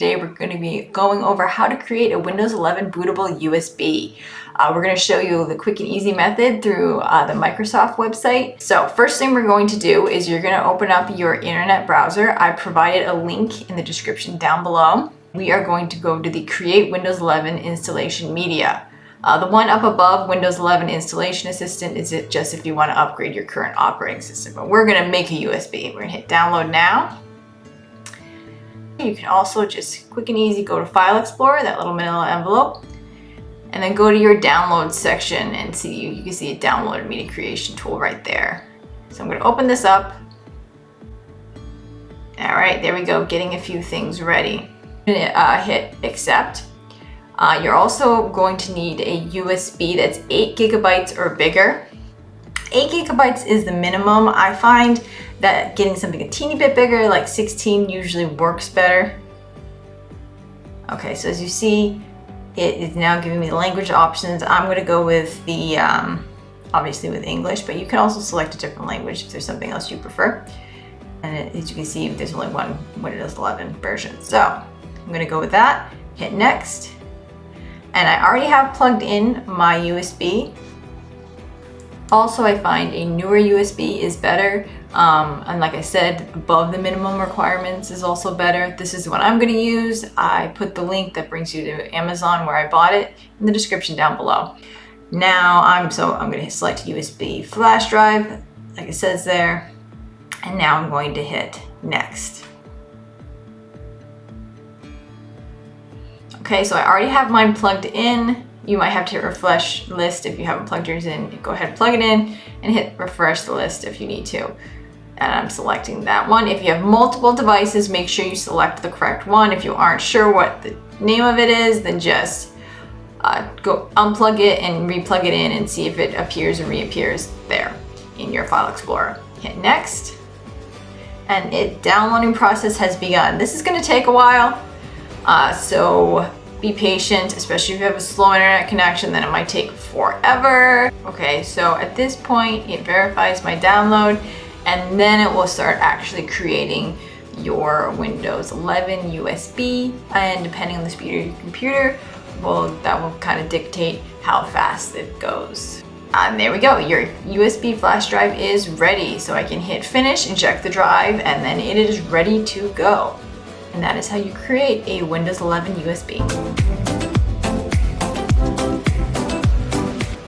Today we're going to be going over how to create a Windows 11 bootable USB. We're going to show you the quick and easy method through the Microsoft website. So first thing we're going to do is you're going to open up your internet browser. I provided a link in the description down below. We are going to go to the Create Windows 11 Installation Media. The one up above, Windows 11 Installation Assistant, is it just if you want to upgrade your current operating system. But we're going to make a USB. We're going to hit download now. You can also just quick and easy go to File Explorer, that little manila envelope, and then go to your download section and see, you can see a download media creation tool right there. So I'm going to open this up. All right, there we go, getting a few things ready. Hit accept. You're also going to need a USB that's 8 gigabytes or bigger. 8 gigabytes is the minimum. I find that getting something a teeny bit bigger, like 16, usually works better. Okay, so as you see, it is now giving me the language options. I'm going to go with the, obviously with English, but you can also select a different language if there's something else you prefer. And as you can see, there's only one Windows 11 version. So I'm going to go with that, hit next. And I already have plugged in my USB. Also, I find a newer USB is better. And like I said, above the minimum requirements is also better. This is what I'm going to use. I put the link that brings you to Amazon where I bought it in the description down below. Now I'm going to select USB flash drive, like it says there. And now I'm going to hit next. Okay, so I already have mine plugged in. You might have to hit refresh list if you haven't plugged yours in. Go ahead, plug it in, and hit refresh the list if you need to. And I'm selecting that one. If you have multiple devices, make sure you select the correct one. If you aren't sure what the name of it is, then just go unplug it and replug it in and see if it appears and reappears there in your File Explorer. Hit next, and it downloading process has begun. This is going to take a while, so be patient, especially if you have a slow internet connection, then it might take forever. Okay, so at this point, it verifies my download, and then it will start actually creating your Windows 11 USB, and depending on the speed of your computer, that will kind of dictate how fast it goes. And there we go, your USB flash drive is ready. So I can hit finish, inject the drive, and then it is ready to go. And that is how you create a Windows 11 USB.